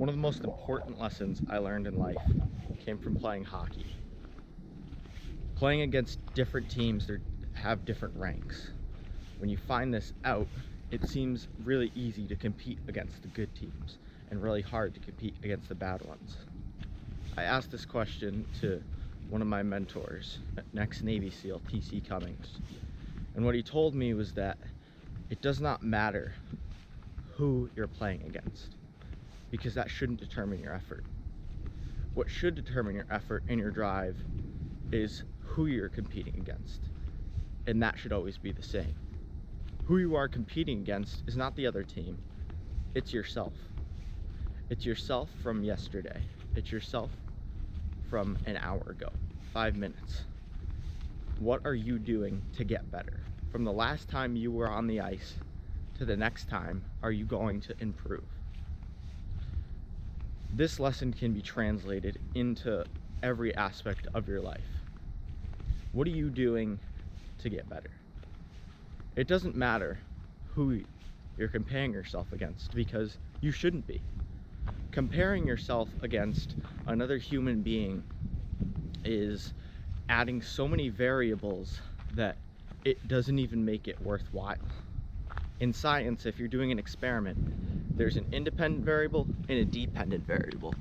One of the most important lessons I learned in life came from playing hockey. Playing against different teams that have different ranks. When you find this out, it seems really easy to compete against the good teams and really hard to compete against the bad ones. I asked this question to one of my mentors, ex-Navy SEAL TC Cummings, and what he told me was that it does not matter who you're playing against, because that shouldn't determine your effort. What should determine your effort and your drive is who you're competing against, and that should always be the same. Who you are competing against is not the other team, it's yourself. It's yourself from yesterday. It's yourself from an hour ago, 5 minutes. What are you doing to get better? From the last time you were on the ice to the next time, are you going to improve? This lesson can be translated into every aspect of your life. What are you doing to get better? It doesn't matter who you're comparing yourself against, because you shouldn't be. Comparing yourself against another human being is adding so many variables that it doesn't even make it worthwhile. In science, if you're doing an experiment, there's an independent variable and a dependent variable.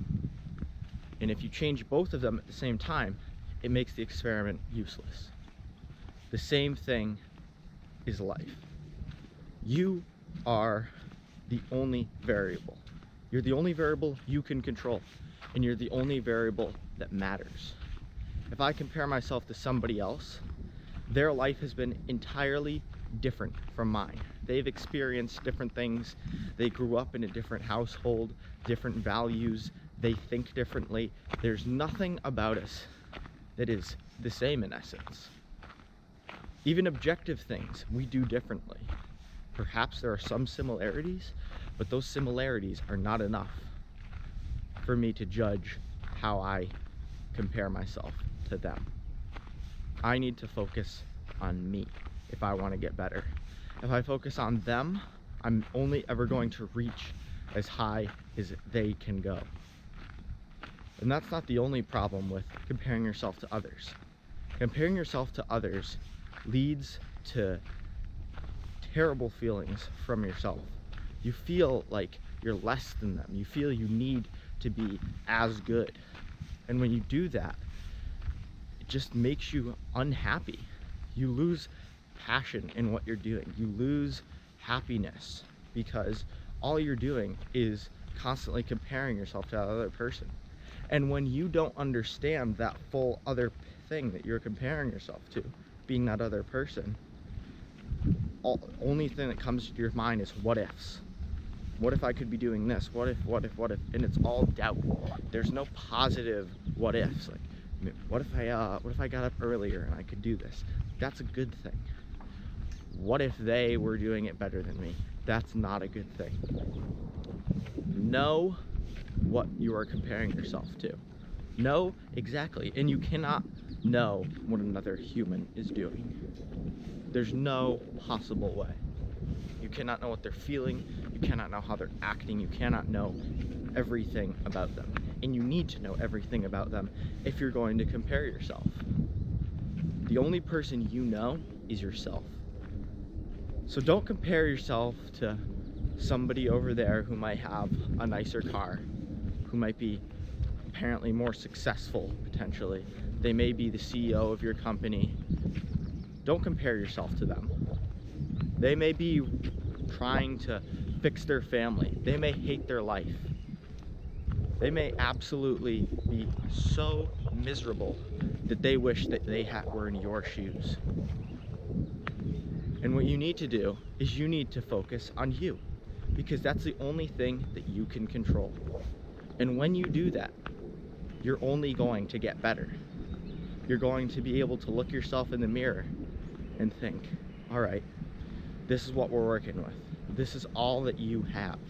And if you change both of them at the same time, it makes the experiment useless. The same thing is life. You are the only variable. You're the only variable you can control, and you're the only variable that matters. If I compare myself to somebody else, their life has been entirely different from mine. They've experienced different things. They grew up in a different household, different values. They think differently. There's nothing about us that is the same in essence. Even objective things we do differently. Perhaps there are some similarities, but those similarities are not enough for me to judge how I compare myself to them. I need to focus on me if I want to get better. If I focus on them, I'm only ever going to reach as high as they can go. And that's not the only problem with comparing yourself to others. Comparing yourself to others leads to terrible feelings from yourself. You feel like you're less than them. You feel you need to be as good. And when you do that, it just makes you unhappy. You lose passion in what you're doing. You lose happiness because all you're doing is constantly comparing yourself to that other person. And when you don't understand that full other thing that you're comparing yourself to, being that other person, only thing that comes to your mind is what ifs. What if I could be doing this? What if? And it's all doubt. There's no positive what ifs. Like, what if I got up earlier and I could do this? That's a good thing. What if they were doing it better than me? That's not a good thing. Know what you are comparing yourself to. Know exactly, and you cannot know what another human is doing. There's no possible way. You cannot know what they're feeling, you cannot know how they're acting, you cannot know everything about them. And you need to know everything about them if you're going to compare yourself. The only person you know is yourself. So don't compare yourself to somebody over there who might have a nicer car, who might be apparently more successful potentially. They may be the CEO of your company. Don't compare yourself to them. They may be trying to fix their family. They may hate their life. They may absolutely be so miserable that they wish that they were in your shoes. And what you need to do is you need to focus on you, because that's the only thing that you can control. And when you do that, you're only going to get better. You're going to be able to look yourself in the mirror and think, all right, this is what we're working with. This is all that you have.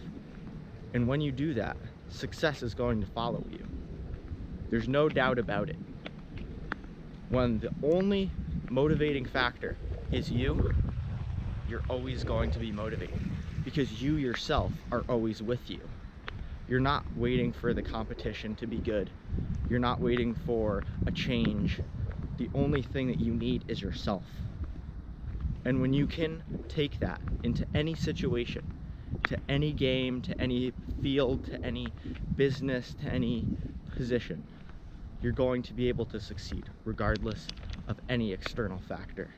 And when you do that, success is going to follow you. There's no doubt about it. When the only motivating factor is you, you're always going to be motivated, because you yourself are always with you. You're not waiting for the competition to be good. You're not waiting for a change. The only thing that you need is yourself. And when you can take that into any situation, to any game, to any field, to any business, to any position, you're going to be able to succeed regardless of any external factor.